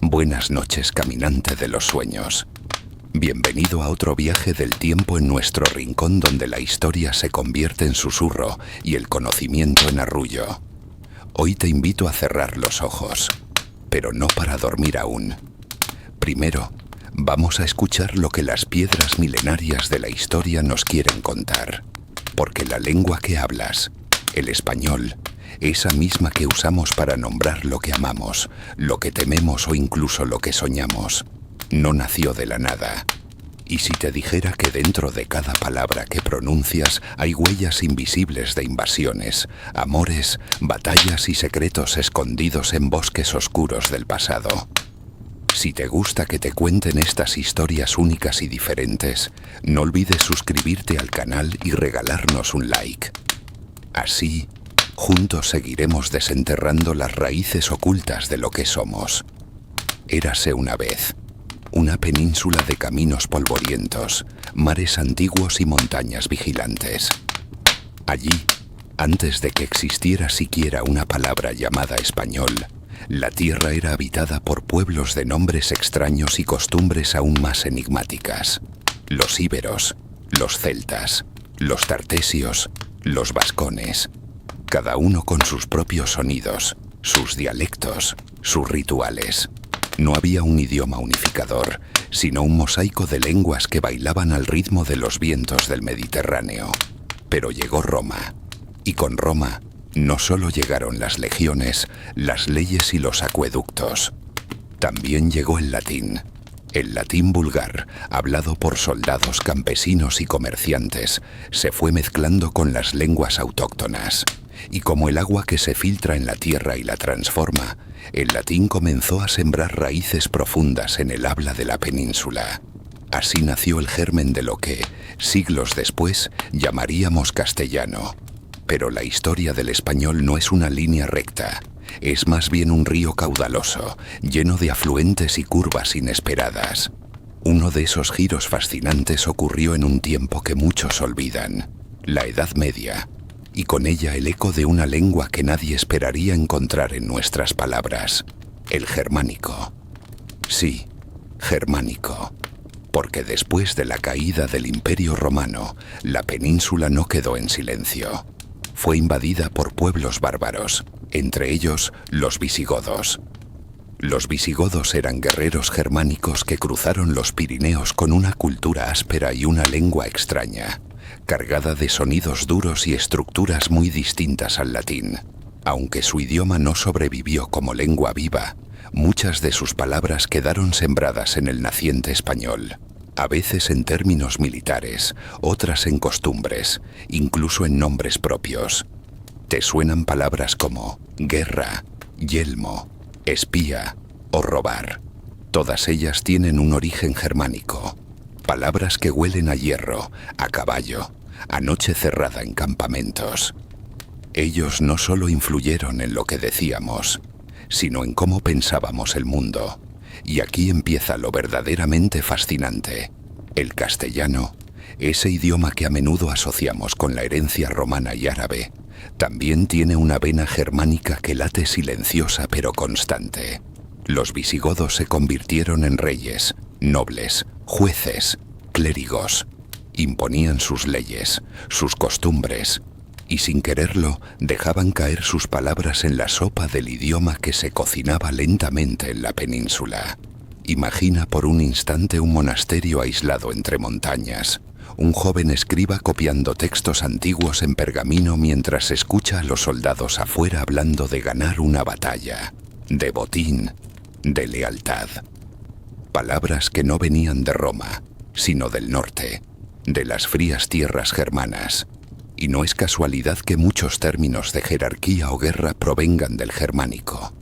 Buenas noches, caminante de los sueños. Bienvenido a otro viaje del tiempo en nuestro rincón donde la historia se convierte en susurro y el conocimiento en arrullo. Hoy te invito a cerrar los ojos, pero no para dormir aún. Primero, vamos a escuchar lo que las piedras milenarias de la historia nos quieren contar, porque la lengua que hablas, el español, esa misma que usamos para nombrar lo que amamos, lo que tememos o incluso lo que soñamos, no nació de la nada. Y si te dijera que dentro de cada palabra que pronuncias hay huellas invisibles de invasiones, amores, batallas y secretos escondidos en bosques oscuros del pasado. Si te gusta que te cuenten estas historias únicas y diferentes, no olvides suscribirte al canal y regalarnos un like. Así, juntos seguiremos desenterrando las raíces ocultas de lo que somos. Érase una vez una península de caminos polvorientos, mares antiguos y montañas vigilantes. Allí, antes de que existiera siquiera una palabra llamada español, la tierra era habitada por pueblos de nombres extraños y costumbres aún más enigmáticas. Los íberos, los celtas, los tartesios, los vascones, cada uno con sus propios sonidos, sus dialectos, sus rituales. No había un idioma unificador, sino un mosaico de lenguas que bailaban al ritmo de los vientos del Mediterráneo. Pero llegó Roma, y con Roma no solo llegaron las legiones, las leyes y los acueductos. También llegó el latín vulgar, hablado por soldados, campesinos y comerciantes, se fue mezclando con las lenguas autóctonas. Y como el agua que se filtra en la tierra y la transforma, el latín comenzó a sembrar raíces profundas en el habla de la península. Así nació el germen de lo que, siglos después, llamaríamos castellano. Pero la historia del español no es una línea recta, es más bien un río caudaloso, lleno de afluentes y curvas inesperadas. Uno de esos giros fascinantes ocurrió en un tiempo que muchos olvidan, la Edad Media, y con ella el eco de una lengua que nadie esperaría encontrar en nuestras palabras, el germánico. Sí, germánico, porque después de la caída del Imperio Romano, la península no quedó en silencio. Fue invadida por pueblos bárbaros, entre ellos los visigodos. Los visigodos eran guerreros germánicos que cruzaron los Pirineos con una cultura áspera y una lengua extraña, cargada de sonidos duros y estructuras muy distintas al latín. Aunque su idioma no sobrevivió como lengua viva, muchas de sus palabras quedaron sembradas en el naciente español, a veces en términos militares, otras en costumbres, incluso en nombres propios. ¿Te suenan palabras como guerra, yelmo, espía o robar? Todas ellas tienen un origen germánico. Palabras que huelen a hierro, a caballo, a noche cerrada en campamentos. Ellos no solo influyeron en lo que decíamos, sino en cómo pensábamos el mundo. Y aquí empieza lo verdaderamente fascinante. El castellano, ese idioma que a menudo asociamos con la herencia romana y árabe, también tiene una vena germánica que late silenciosa pero constante. Los visigodos se convirtieron en reyes, nobles, jueces, clérigos. Imponían sus leyes, sus costumbres, y sin quererlo dejaban caer sus palabras en la sopa del idioma que se cocinaba lentamente en la península. Imagina por un instante un monasterio aislado entre montañas, un joven escriba copiando textos antiguos en pergamino mientras escucha a los soldados afuera hablando de ganar una batalla, de botín, de lealtad. Palabras que no venían de Roma, sino del norte, de las frías tierras germanas. Y no es casualidad que muchos términos de jerarquía o guerra provengan del germánico,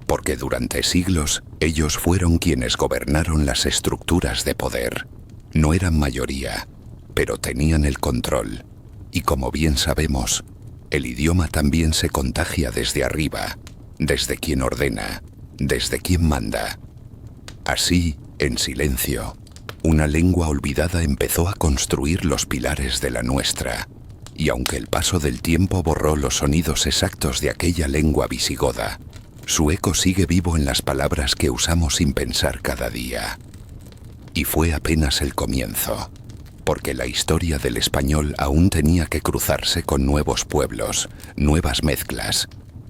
porque durante siglos ellos fueron quienes gobernaron las estructuras de poder. No eran mayoría, pero tenían el control. Y como bien sabemos, el idioma también se contagia desde arriba, desde quien ordena, desde quien manda. Así, en silencio, una lengua olvidada empezó a construir los pilares de la nuestra. Y aunque el paso del tiempo borró los sonidos exactos de aquella lengua visigoda, Su eco sigue vivo en las palabras que usamos sin pensar cada día. Y fue apenas el comienzo, porque la historia del español aún tenía que cruzarse con nuevos pueblos, nuevas mezclas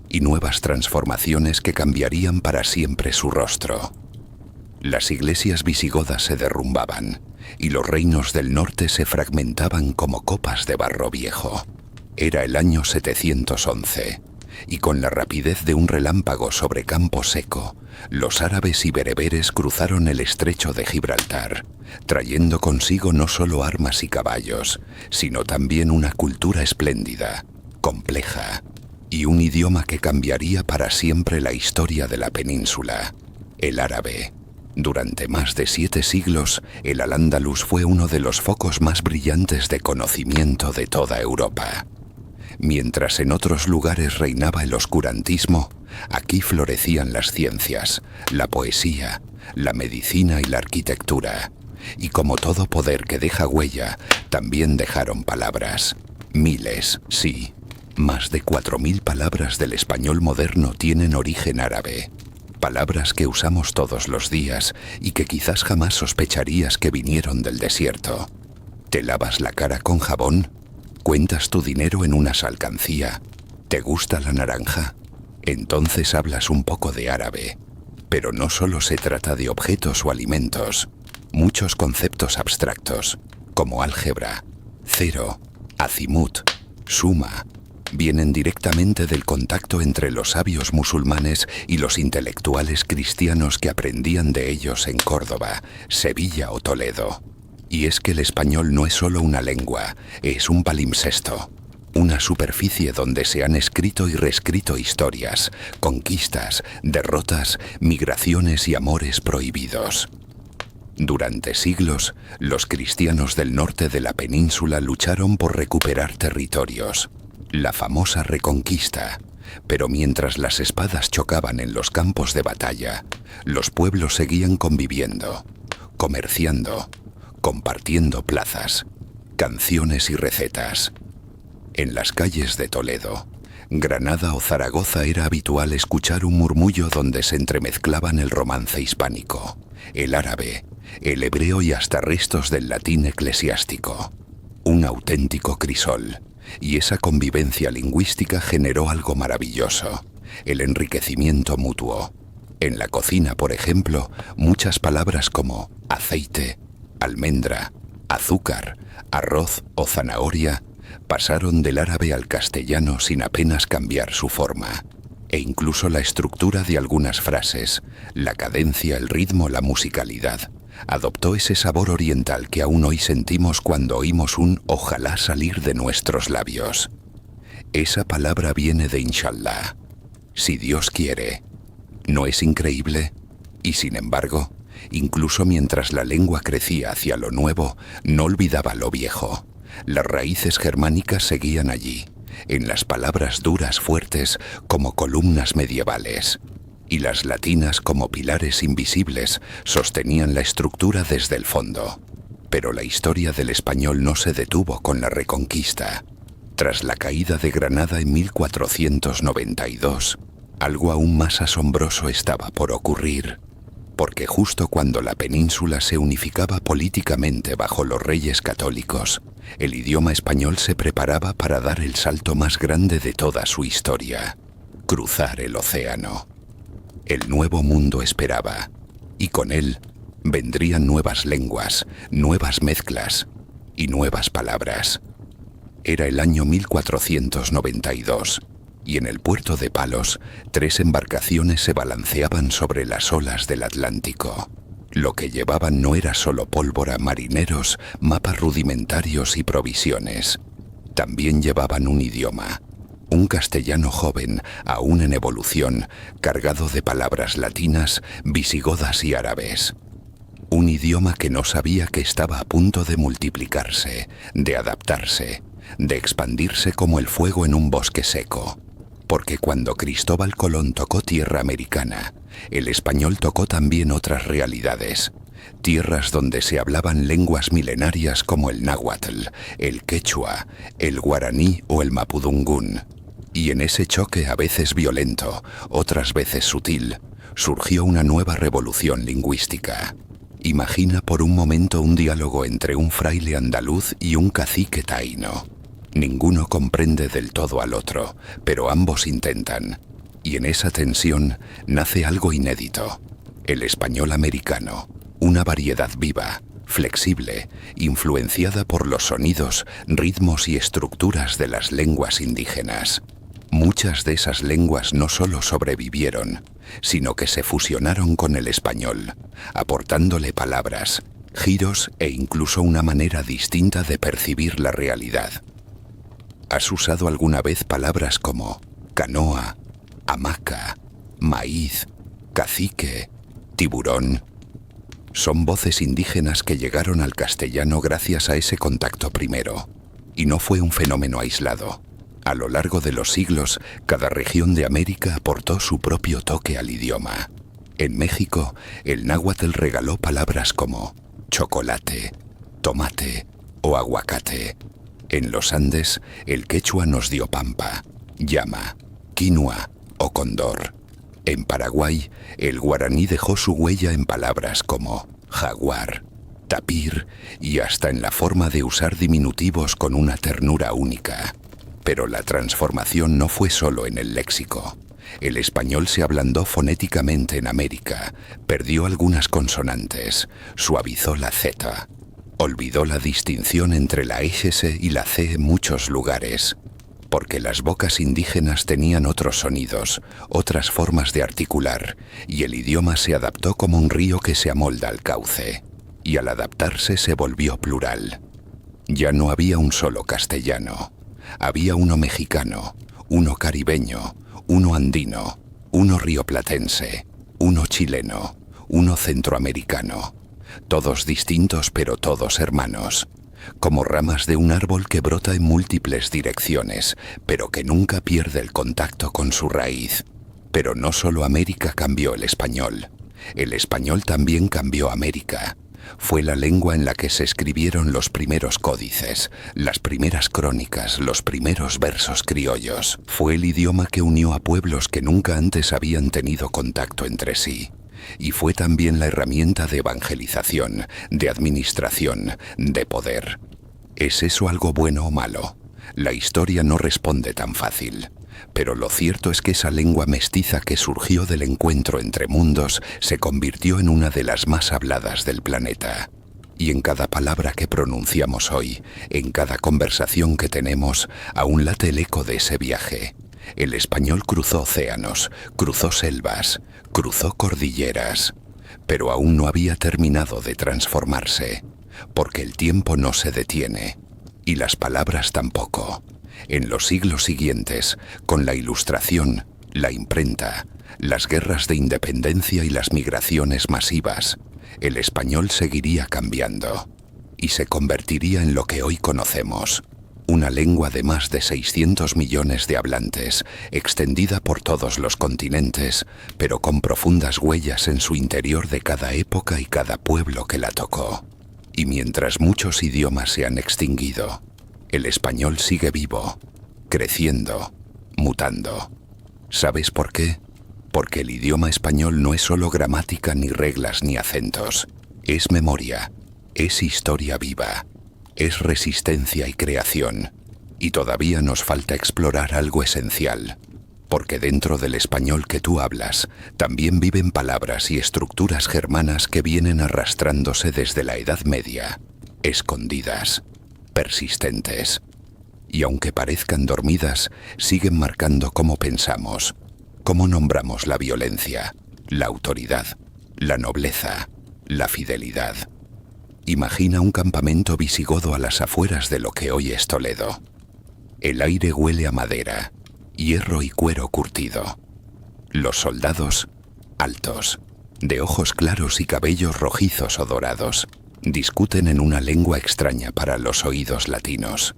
y nuevas transformaciones que cambiarían para siempre su rostro. Las iglesias visigodas se derrumbaban y los reinos del norte se fragmentaban como copas de barro viejo. Era el año 711, y con la rapidez de un relámpago sobre campo seco, los árabes y bereberes cruzaron el estrecho de Gibraltar, trayendo consigo no solo armas y caballos, sino también una cultura espléndida, compleja, y un idioma que cambiaría para siempre la historia de la península, el árabe. Durante más de 7 siglos, el Al-Ándalus fue uno de los focos más brillantes de conocimiento de toda Europa. Mientras en otros lugares reinaba el oscurantismo, aquí florecían las ciencias, la poesía, la medicina y la arquitectura. Y como todo poder que deja huella, también dejaron palabras. Miles, sí. Más de 4000 palabras del español moderno tienen origen árabe. Palabras que usamos todos los días y que quizás jamás sospecharías que vinieron del desierto. ¿Te lavas la cara con jabón? ¿Cuentas tu dinero en una alcancía? ¿Te gusta la naranja? Entonces hablas un poco de árabe. Pero no solo se trata de objetos o alimentos. Muchos conceptos abstractos, como álgebra, cero, azimut, suma, vienen directamente del contacto entre los sabios musulmanes y los intelectuales cristianos que aprendían de ellos en Córdoba, Sevilla o Toledo. Y es que el español no es solo una lengua, es un palimpsesto, una superficie donde se han escrito y reescrito historias, conquistas, derrotas, migraciones y amores prohibidos. Durante siglos, los cristianos del norte de la península lucharon por recuperar territorios, la famosa Reconquista. Pero mientras las espadas chocaban en los campos de batalla, los pueblos seguían conviviendo, comerciando, compartiendo plazas, canciones y recetas. En las calles de Toledo, Granada o Zaragoza era habitual escuchar un murmullo donde se entremezclaban el romance hispánico, el árabe, el hebreo y hasta restos del latín eclesiástico. Un auténtico crisol, y esa convivencia lingüística generó algo maravilloso, el enriquecimiento mutuo. En la cocina, por ejemplo, muchas palabras como aceite, almendra, azúcar, arroz o zanahoria pasaron del árabe al castellano sin apenas cambiar su forma. E incluso la estructura de algunas frases, la cadencia, el ritmo, la musicalidad, adoptó ese sabor oriental que aún hoy sentimos cuando oímos un ojalá salir de nuestros labios. Esa palabra viene de Inshallah, si Dios quiere. ¿No es increíble? Y sin embargo, incluso mientras la lengua crecía hacia lo nuevo, no olvidaba lo viejo. Las raíces germánicas seguían allí, en las palabras duras fuertes como columnas medievales, y las latinas como pilares invisibles sostenían la estructura desde el fondo. Pero la historia del español no se detuvo con la Reconquista. Tras la caída de Granada en 1492, algo aún más asombroso estaba por ocurrir. Porque justo cuando la península se unificaba políticamente bajo los reyes católicos, el idioma español se preparaba para dar el salto más grande de toda su historia: cruzar el océano. El nuevo mundo esperaba, y con él vendrían nuevas lenguas, nuevas mezclas y nuevas palabras. Era el año 1492. Y en el puerto de Palos, 3 embarcaciones se balanceaban sobre las olas del Atlántico. Lo que llevaban no era solo pólvora, marineros, mapas rudimentarios y provisiones. También llevaban un idioma, un castellano joven, aún en evolución, cargado de palabras latinas, visigodas y árabes. Un idioma que no sabía que estaba a punto de multiplicarse, de adaptarse, de expandirse como el fuego en un bosque seco. Porque cuando Cristóbal Colón tocó tierra americana, el español tocó también otras realidades, tierras donde se hablaban lenguas milenarias como el náhuatl, el quechua, el guaraní o el mapudungún. Y en ese choque, a veces violento, otras veces sutil, surgió una nueva revolución lingüística. Imagina por un momento un diálogo entre un fraile andaluz y un cacique taíno. Ninguno comprende del todo al otro, pero ambos intentan. Y en esa tensión nace algo inédito: el español americano, una variedad viva, flexible, influenciada por los sonidos, ritmos y estructuras de las lenguas indígenas. Muchas de esas lenguas no solo sobrevivieron, sino que se fusionaron con el español, aportándole palabras, giros e incluso una manera distinta de percibir la realidad. ¿Has usado alguna vez palabras como canoa, hamaca, maíz, cacique, tiburón? Son voces indígenas que llegaron al castellano gracias a ese contacto primero. Y no fue un fenómeno aislado. A lo largo de los siglos, cada región de América aportó su propio toque al idioma. En México, el náhuatl regaló palabras como chocolate, tomate o aguacate. En los Andes, el quechua nos dio pampa, llama, quinua o cóndor. En Paraguay, el guaraní dejó su huella en palabras como jaguar, tapir y hasta en la forma de usar diminutivos con una ternura única. Pero la transformación no fue solo en el léxico. El español se ablandó fonéticamente en América, perdió algunas consonantes, suavizó la Z, olvidó la distinción entre la S y la C en muchos lugares, porque las bocas indígenas tenían otros sonidos, otras formas de articular, y el idioma se adaptó como un río que se amolda al cauce, y al adaptarse se volvió plural. Ya no había un solo castellano, había uno mexicano, uno caribeño, uno andino, uno rioplatense, uno chileno, uno centroamericano, todos distintos pero todos hermanos, como ramas de un árbol que brota en múltiples direcciones, pero que nunca pierde el contacto con su raíz. Pero no solo América cambió el español también cambió América. Fue la lengua en la que se escribieron los primeros códices, las primeras crónicas, los primeros versos criollos. Fue el idioma que unió a pueblos que nunca antes habían tenido contacto entre sí. Y fue también la herramienta de evangelización, de administración, de poder. ¿Es eso algo bueno o malo? La historia no responde tan fácil. Pero lo cierto es que esa lengua mestiza que surgió del encuentro entre mundos se convirtió en una de las más habladas del planeta. Y en cada palabra que pronunciamos hoy, en cada conversación que tenemos, aún late el eco de ese viaje. El español cruzó océanos, cruzó selvas, cruzó cordilleras, pero aún no había terminado de transformarse, porque el tiempo no se detiene, y las palabras tampoco. En los siglos siguientes, con la Ilustración, la imprenta, las guerras de independencia y las migraciones masivas, el español seguiría cambiando y se convertiría en lo que hoy conocemos, una lengua de más de 600 millones de hablantes, extendida por todos los continentes, pero con profundas huellas en su interior de cada época y cada pueblo que la tocó. Y mientras muchos idiomas se han extinguido, el español sigue vivo, creciendo, mutando. ¿Sabes por qué? Porque el idioma español no es solo gramática, ni reglas, ni acentos. Es memoria, es historia viva, es resistencia y creación. Y todavía nos falta explorar algo esencial, porque dentro del español que tú hablas, también viven palabras y estructuras germanas que vienen arrastrándose desde la Edad Media, escondidas, persistentes, y aunque parezcan dormidas, siguen marcando cómo pensamos, cómo nombramos la violencia, la autoridad, la nobleza, la fidelidad. Imagina un campamento visigodo a las afueras de lo que hoy es Toledo. El aire huele a madera, hierro y cuero curtido. Los soldados, altos, de ojos claros y cabellos rojizos o dorados, discuten en una lengua extraña para los oídos latinos.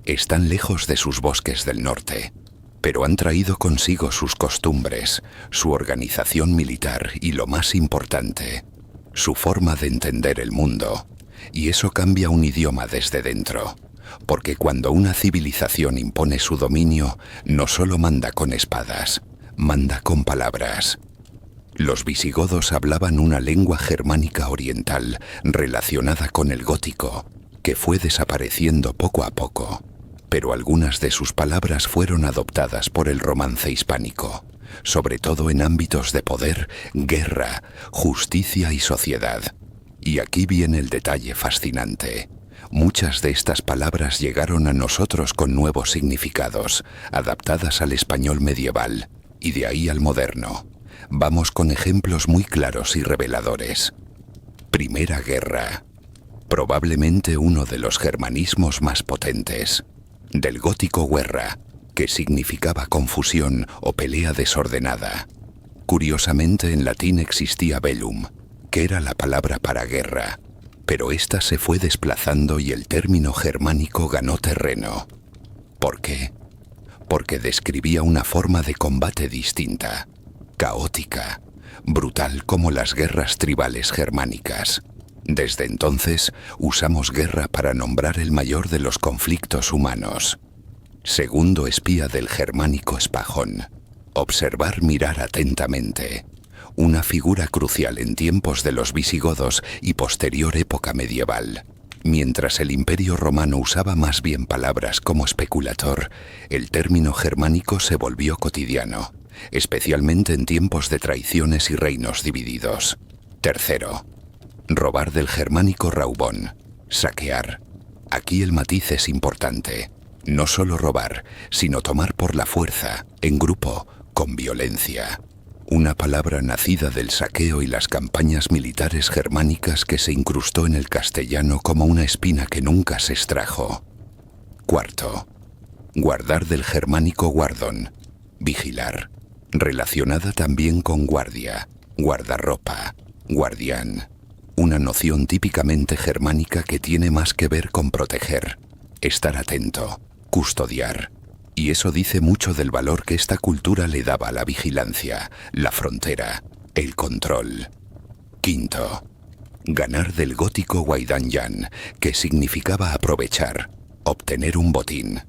Están lejos de sus bosques del norte, pero han traído consigo sus costumbres, su organización militar y, lo más importante, su forma de entender el mundo. Y eso cambia un idioma desde dentro, porque cuando una civilización impone su dominio, no solo manda con espadas, manda con palabras. Los visigodos hablaban una lengua germánica oriental relacionada con el gótico, que fue desapareciendo poco a poco, pero algunas de sus palabras fueron adoptadas por el romance hispánico, sobre todo en ámbitos de poder, guerra, justicia y sociedad. Y aquí viene el detalle fascinante. Muchas de estas palabras llegaron a nosotros con nuevos significados, adaptadas al español medieval, y de ahí al moderno. Vamos con ejemplos muy claros y reveladores. Primera Guerra. Probablemente uno de los germanismos más potentes. Del gótico guerra, que significaba confusión o pelea desordenada. Curiosamente en latín existía bellum, que era la palabra para guerra, pero ésta se fue desplazando y el término germánico ganó terreno. ¿Por qué? Porque describía una forma de combate distinta, caótica, brutal como las guerras tribales germánicas. Desde entonces usamos guerra para nombrar el mayor de los conflictos humanos. Segundo espía del germánico espajón. Observar, mirar atentamente. Una figura crucial en tiempos de los visigodos y posterior época medieval. Mientras el Imperio Romano usaba más bien palabras como especulator, el término germánico se volvió cotidiano, especialmente en tiempos de traiciones y reinos divididos. Tercero, robar del germánico raubón, saquear. Aquí el matiz es importante. No solo robar, sino tomar por la fuerza, en grupo, con violencia. Una palabra nacida del saqueo y las campañas militares germánicas que se incrustó en el castellano como una espina que nunca se extrajo. Cuarto, guardar del germánico guardón, vigilar, relacionada también con guardia, guardarropa, guardián. Una noción típicamente germánica que tiene más que ver con proteger, estar atento, custodiar. Y eso dice mucho del valor que esta cultura le daba a la vigilancia, la frontera, el control. Quinto, ganar del gótico guaidanyan, que significaba aprovechar, obtener un botín.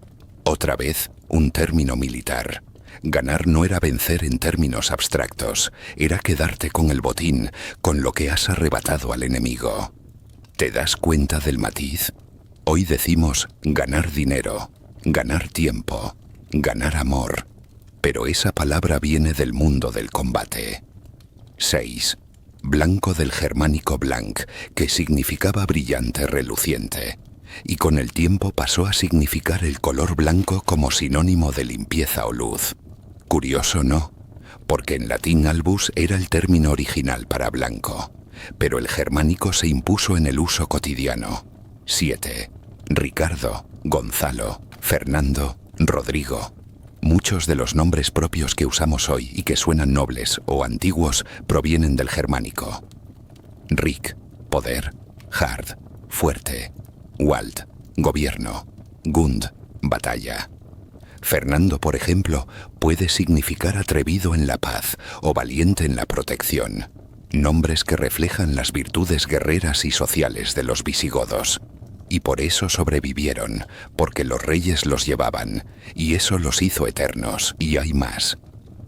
Otra vez, un término militar. Ganar no era vencer en términos abstractos, era quedarte con el botín, con lo que has arrebatado al enemigo. ¿Te das cuenta del matiz? Hoy decimos ganar dinero, ganar tiempo, ganar amor, pero esa palabra viene del mundo del combate. 6. Blanco del germánico blanc, que significaba brillante, reluciente, y con el tiempo pasó a significar el color blanco como sinónimo de limpieza o luz. Curioso, ¿no? Porque en latín albus era el término original para blanco, pero el germánico se impuso en el uso cotidiano. 7. Ricardo, Gonzalo, Fernando, Rodrigo. Muchos de los nombres propios que usamos hoy y que suenan nobles o antiguos provienen del germánico. Ric, poder, hard, fuerte, Wald, gobierno, Gund, batalla. Fernando, por ejemplo, puede significar atrevido en la paz o valiente en la protección. Nombres que reflejan las virtudes guerreras y sociales de los visigodos. Y por eso sobrevivieron, porque los reyes los llevaban, y eso los hizo eternos. Y hay más.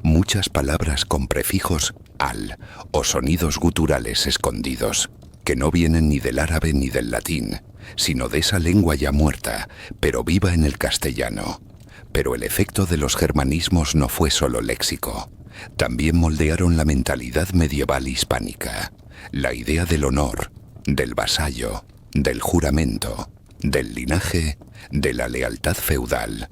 Muchas palabras con prefijos al o sonidos guturales escondidos, que no vienen ni del árabe ni del latín, sino de esa lengua ya muerta, pero viva en el castellano. Pero el efecto de los germanismos no fue solo léxico. También moldearon la mentalidad medieval hispánica, la idea del honor, del vasallo, del juramento, del linaje, de la lealtad feudal.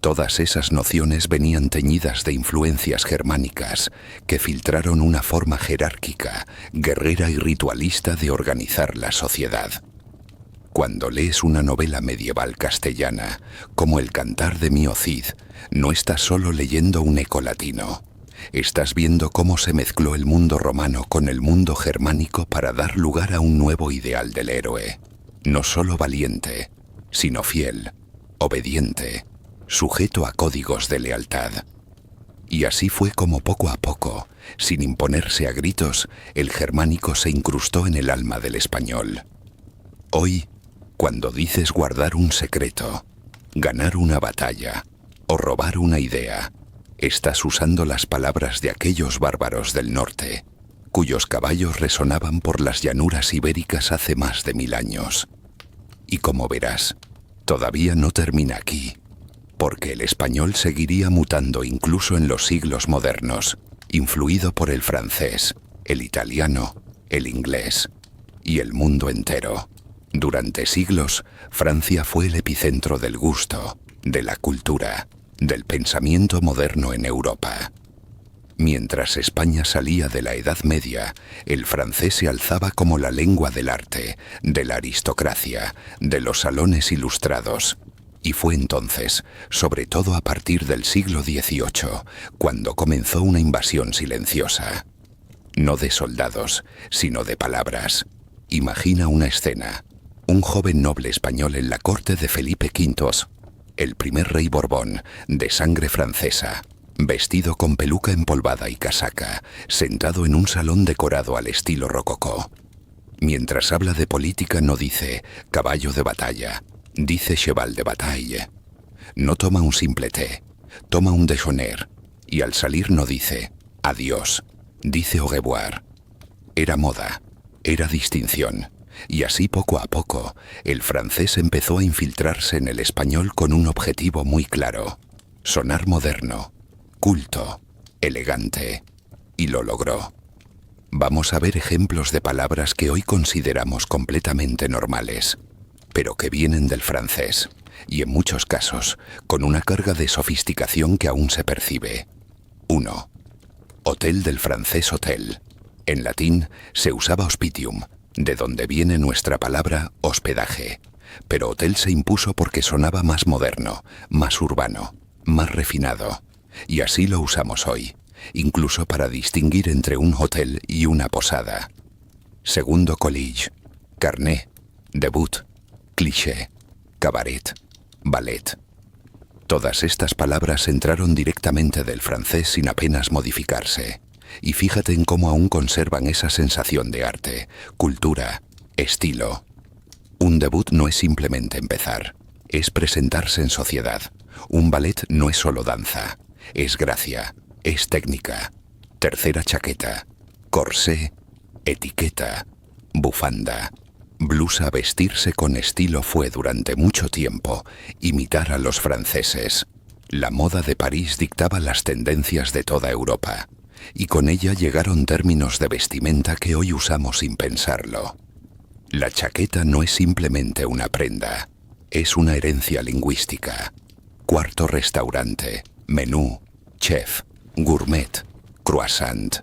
Todas esas nociones venían teñidas de influencias germánicas que filtraron una forma jerárquica, guerrera y ritualista de organizar la sociedad. Cuando lees una novela medieval castellana, como El cantar de Mio Cid, no estás solo leyendo un eco latino. Estás viendo cómo se mezcló el mundo romano con el mundo germánico para dar lugar a un nuevo ideal del héroe. No solo valiente, sino fiel, obediente, sujeto a códigos de lealtad. Y así fue como poco a poco, sin imponerse a gritos, el germánico se incrustó en el alma del español. Hoy, Cuando dices guardar un secreto, ganar una batalla o robar una idea, estás usando las palabras de aquellos bárbaros del norte, cuyos caballos resonaban por las llanuras ibéricas hace más de 1000 años. Y como verás, todavía no termina aquí, porque el español seguiría mutando incluso en los siglos modernos, influido por el francés, el italiano, el inglés y el mundo entero. Durante siglos, Francia fue el epicentro del gusto, de la cultura, del pensamiento moderno en Europa. Mientras España salía de la Edad Media, el francés se alzaba como la lengua del arte, de la aristocracia, de los salones ilustrados. Y fue entonces, sobre todo a partir del siglo XVIII, cuando comenzó una invasión silenciosa. No de soldados, sino de palabras. Imagina una escena. Un joven noble español en la corte de Felipe V, el primer rey Borbón, de sangre francesa, vestido con peluca empolvada y casaca, sentado en un salón decorado al estilo rococó. Mientras habla de política no dice caballo de batalla, dice cheval de bataille. No toma un simple té, toma un déjeuner, y al salir no dice adiós, dice au revoir. Era moda, era distinción, y así poco a poco el francés empezó a infiltrarse en el español con un objetivo muy claro: sonar moderno, culto, elegante, y lo logró. Vamos a ver ejemplos de palabras que hoy consideramos completamente normales, pero que vienen del francés, y en muchos casos, con una carga de sofisticación que aún se percibe. 1. Hotel, del francés hotel. En latín se usaba hospitium, de donde viene nuestra palabra hospedaje, pero hotel se impuso porque sonaba más moderno, más urbano, más refinado, y así lo usamos hoy, incluso para distinguir entre un hotel y una posada. Segundo, college, carnet, debut, cliché, cabaret, ballet. Todas estas palabras entraron directamente del francés sin apenas modificarse. Y fíjate en cómo aún conservan esa sensación de arte, cultura, estilo. Un debut no es simplemente empezar, es presentarse en sociedad. Un ballet no es solo danza, es gracia, es técnica. Tercera, chaqueta, corsé, etiqueta, bufanda. Blusa. Vestirse con estilo fue durante mucho tiempo imitar a los franceses. La moda de París dictaba las tendencias de toda Europa, y con ella llegaron términos de vestimenta que hoy usamos sin pensarlo. La chaqueta no es simplemente una prenda, es una herencia lingüística. Cuarto, restaurante, menú, chef, gourmet, croissant.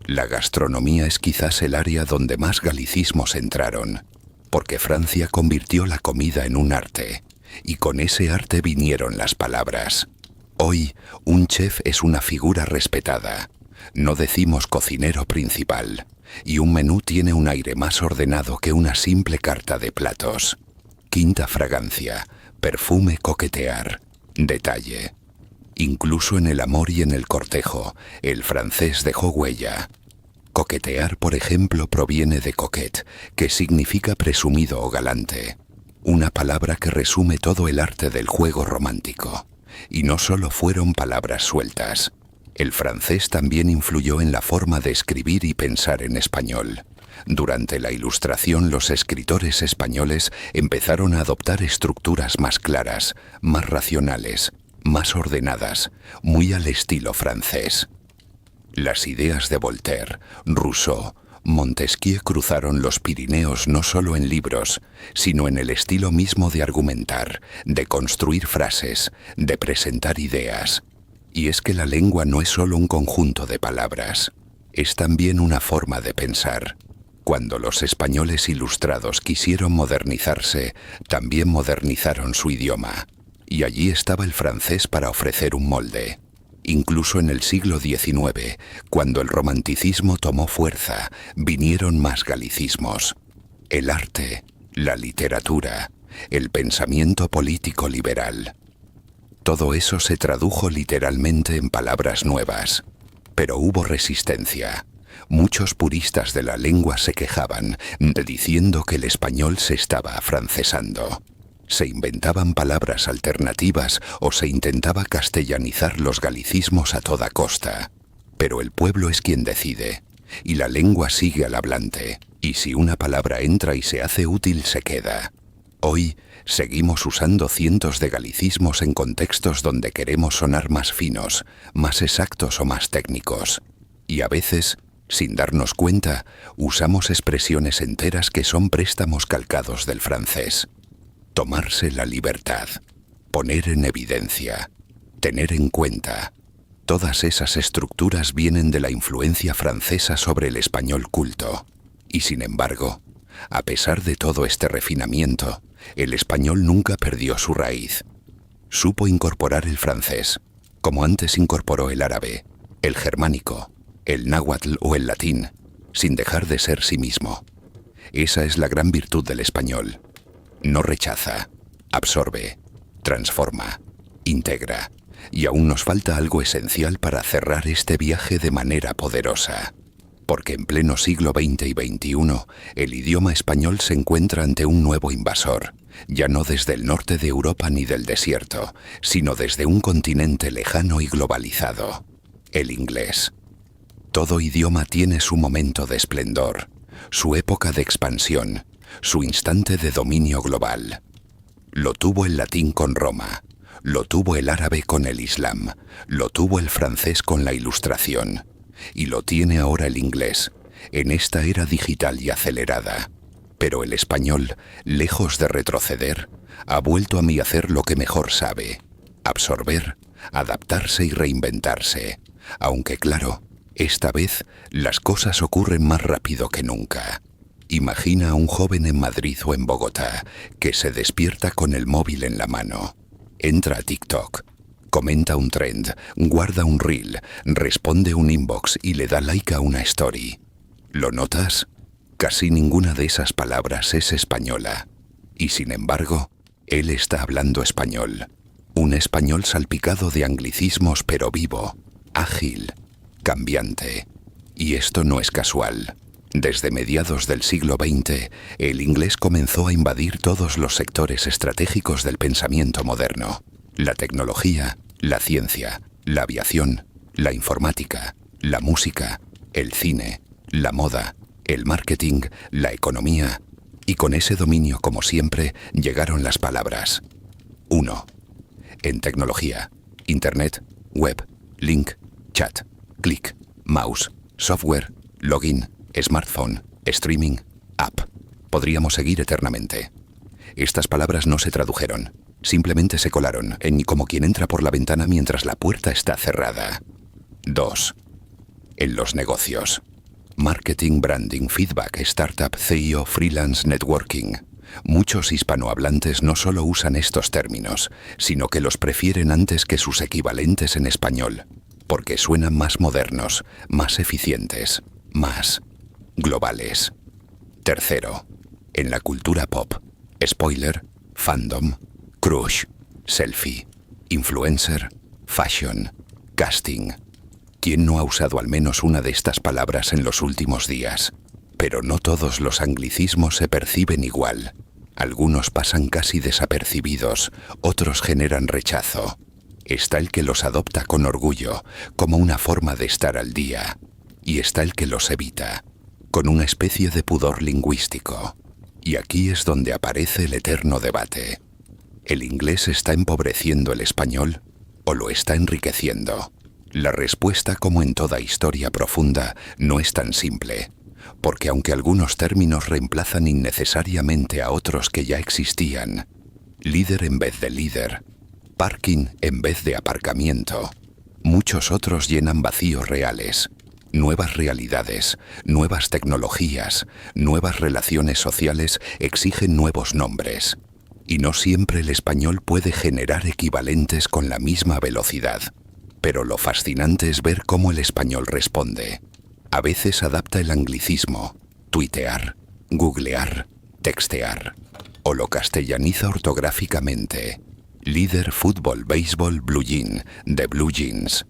La gastronomía es quizás el área donde más galicismos entraron, porque Francia convirtió la comida en un arte, y con ese arte vinieron las palabras. Hoy, un chef es una figura respetada. No decimos cocinero principal, y un menú tiene un aire más ordenado que una simple carta de platos. Quinta, fragancia, perfume, coquetear, detalle. Incluso en el amor y en el cortejo, el francés dejó huella. Coquetear, por ejemplo, proviene de coquette, que significa presumido o galante. Una palabra que resume todo el arte del juego romántico. Y no solo fueron palabras sueltas. El francés también influyó en la forma de escribir y pensar en español. Durante la Ilustración, los escritores españoles empezaron a adoptar estructuras más claras, más racionales, más ordenadas, muy al estilo francés. Las ideas de Voltaire, Rousseau, Montesquieu cruzaron los Pirineos no solo en libros, sino en el estilo mismo de argumentar, de construir frases, de presentar ideas. Y es que la lengua no es solo un conjunto de palabras, es también una forma de pensar. Cuando los españoles ilustrados quisieron modernizarse, también modernizaron su idioma. Y allí estaba el francés para ofrecer un molde. Incluso en el siglo XIX, cuando el romanticismo tomó fuerza, vinieron más galicismos. El arte, la literatura, el pensamiento político liberal. Todo eso se tradujo literalmente en palabras nuevas. Pero hubo resistencia. Muchos puristas de la lengua se quejaban, diciendo que el español se estaba afrancesando. Se inventaban palabras alternativas o se intentaba castellanizar los galicismos a toda costa. Pero el pueblo es quien decide, y la lengua sigue al hablante, y si una palabra entra y se hace útil se queda. Hoy seguimos usando cientos de galicismos en contextos donde queremos sonar más finos, más exactos o más técnicos. Y a veces, sin darnos cuenta, usamos expresiones enteras que son préstamos calcados del francés. Tomarse la libertad, poner en evidencia, tener en cuenta. Todas esas estructuras vienen de la influencia francesa sobre el español culto. Y sin embargo, a pesar de todo este refinamiento, el español nunca perdió su raíz. Supo incorporar el francés, como antes incorporó el árabe, el germánico, el náhuatl o el latín, sin dejar de ser sí mismo. Esa es la gran virtud del español. No rechaza, absorbe, transforma, integra, y aún nos falta algo esencial para cerrar este viaje de manera poderosa. Porque en pleno siglo XX y XXI, el idioma español se encuentra ante un nuevo invasor, ya no desde el norte de Europa ni del desierto, sino desde un continente lejano y globalizado, el inglés. Todo idioma tiene su momento de esplendor, su época de expansión, su instante de dominio global. Lo tuvo el latín con Roma, lo tuvo el árabe con el Islam, lo tuvo el francés con la Ilustración, y lo tiene ahora el inglés, en esta era digital y acelerada. Pero el español, lejos de retroceder, ha vuelto a hacer lo que mejor sabe: absorber, adaptarse y reinventarse. Aunque claro, esta vez las cosas ocurren más rápido que nunca. Imagina a un joven en Madrid o en Bogotá que se despierta con el móvil en la mano. Entra a TikTok, comenta un trend, guarda un reel, responde un inbox y le da like a una story. ¿Lo notas? Casi ninguna de esas palabras es española. Y sin embargo, él está hablando español. Un español salpicado de anglicismos pero vivo, ágil, cambiante. Y esto no es casual. Desde mediados del siglo XX, el inglés comenzó a invadir todos los sectores estratégicos del pensamiento moderno. La tecnología, la ciencia, la aviación, la informática, la música, el cine, la moda, el marketing, la economía. Y con ese dominio, como siempre, llegaron las palabras. 1. En tecnología: Internet, web, link, chat, clic, mouse, software, login, smartphone, streaming, app. Podríamos seguir eternamente. Estas palabras no se tradujeron, simplemente se colaron en como quien entra por la ventana mientras la puerta está cerrada. 2. En los negocios: marketing, branding, feedback, startup, CEO, freelance, networking. Muchos hispanohablantes no solo usan estos términos, sino que los prefieren antes que sus equivalentes en español, porque suenan más modernos, más eficientes, más globales. 3. En la cultura pop: spoiler, fandom, crush, selfie, influencer, fashion, casting. ¿Quién no ha usado al menos una de estas palabras en los últimos días? Pero no todos los anglicismos se perciben igual. Algunos pasan casi desapercibidos, otros generan rechazo. Está el que los adopta con orgullo, como una forma de estar al día, y está el que los evita, con una especie de pudor lingüístico. Y aquí es donde aparece el eterno debate. ¿El inglés está empobreciendo el español o lo está enriqueciendo? La respuesta, como en toda historia profunda, no es tan simple, porque aunque algunos términos reemplazan innecesariamente a otros que ya existían, líder en vez de líder, parking en vez de aparcamiento, muchos otros llenan vacíos reales. Nuevas realidades, nuevas tecnologías, nuevas relaciones sociales exigen nuevos nombres. Y no siempre el español puede generar equivalentes con la misma velocidad. Pero lo fascinante es ver cómo el español responde. A veces adapta el anglicismo, tuitear, googlear, textear. O lo castellaniza ortográficamente. Líder, fútbol, béisbol, blue jean, de blue jeans.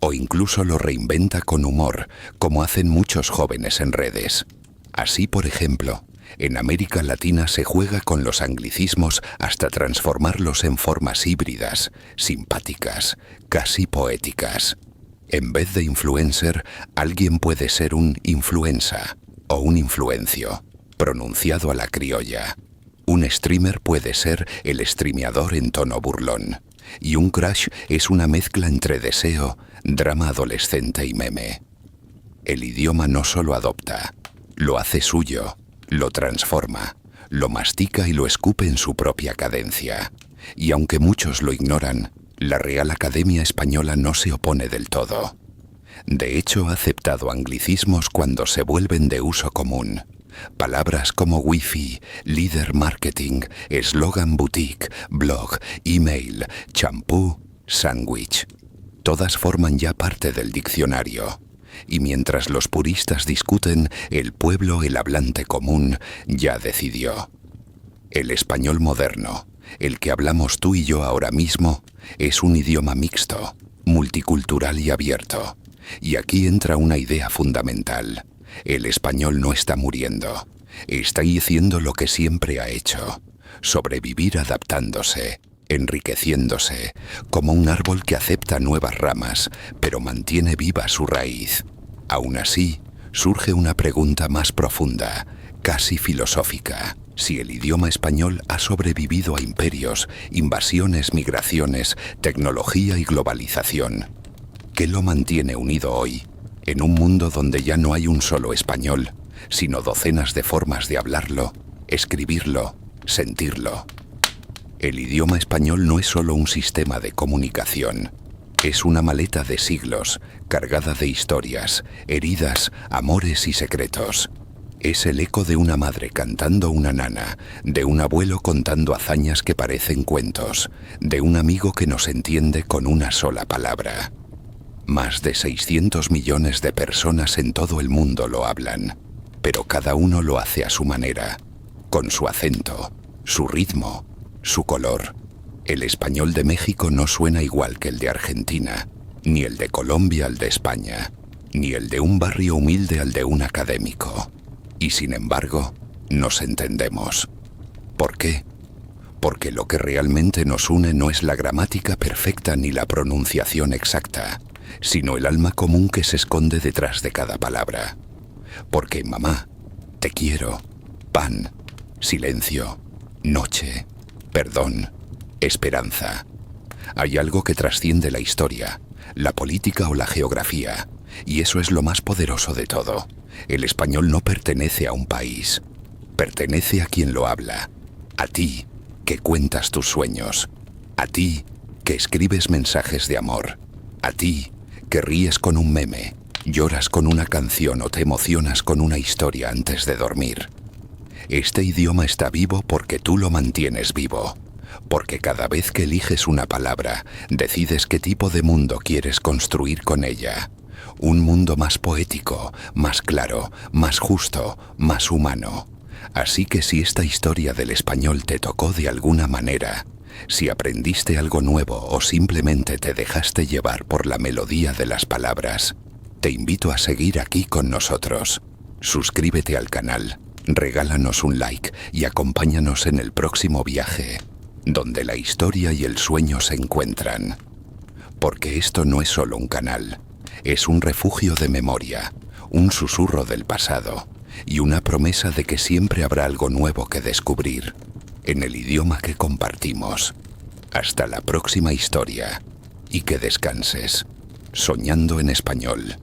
O incluso lo reinventa con humor, como hacen muchos jóvenes en redes. Así, por ejemplo, en América Latina se juega con los anglicismos hasta transformarlos en formas híbridas, simpáticas, casi poéticas. En vez de influencer, alguien puede ser un influenza o un influencio, pronunciado a la criolla. Un streamer puede ser el streameador en tono burlón. Y un crush es una mezcla entre deseo, drama adolescente y meme. El idioma no solo adopta, lo hace suyo, lo transforma, lo mastica y lo escupe en su propia cadencia. Y aunque muchos lo ignoran, la Real Academia Española no se opone del todo. De hecho, ha aceptado anglicismos cuando se vuelven de uso común. Palabras como wifi, líder marketing, eslogan boutique, blog, email, champú, sándwich. Todas forman ya parte del diccionario. Y mientras los puristas discuten, el pueblo, el hablante común, ya decidió. El español moderno, el que hablamos tú y yo ahora mismo, es un idioma mixto, multicultural y abierto. Y aquí entra una idea fundamental. El español no está muriendo. Está haciendo lo que siempre ha hecho. Sobrevivir adaptándose, enriqueciéndose, como un árbol que acepta nuevas ramas, pero mantiene viva su raíz. Aún así, surge una pregunta más profunda, casi filosófica. Si el idioma español ha sobrevivido a imperios, invasiones, migraciones, tecnología y globalización, ¿qué lo mantiene unido hoy? En un mundo donde ya no hay un solo español, sino docenas de formas de hablarlo, escribirlo, sentirlo. El idioma español no es solo un sistema de comunicación. Es una maleta de siglos, cargada de historias, heridas, amores y secretos. Es el eco de una madre cantando una nana, de un abuelo contando hazañas que parecen cuentos, de un amigo que nos entiende con una sola palabra. Más de 600 millones de personas en todo el mundo lo hablan, pero cada uno lo hace a su manera, con su acento, su ritmo, su color. El español de México no suena igual que el de Argentina, ni el de Colombia al de España, ni el de un barrio humilde al de un académico. Y sin embargo, nos entendemos. ¿Por qué? Porque lo que realmente nos une no es la gramática perfecta ni la pronunciación exacta, sino el alma común que se esconde detrás de cada palabra. Porque mamá, te quiero, pan, silencio, noche, perdón, esperanza. Hay algo que trasciende la historia, la política o la geografía, y eso es lo más poderoso de todo. El español no pertenece a un país, pertenece a quien lo habla, a ti, que cuentas tus sueños, a ti, que escribes mensajes de amor, a ti, que ríes con un meme, lloras con una canción o te emocionas con una historia antes de dormir. Este idioma está vivo porque tú lo mantienes vivo, porque cada vez que eliges una palabra, decides qué tipo de mundo quieres construir con ella. Un mundo más poético, más claro, más justo, más humano. Así que si esta historia del español te tocó de alguna manera, si aprendiste algo nuevo o simplemente te dejaste llevar por la melodía de las palabras, te invito a seguir aquí con nosotros. Suscríbete al canal, regálanos un like y acompáñanos en el próximo viaje, donde la historia y el sueño se encuentran. Porque esto no es solo un canal, es un refugio de memoria, un susurro del pasado y una promesa de que siempre habrá algo nuevo que descubrir, en el idioma que compartimos. Hasta la próxima historia, y que descanses, soñando en español.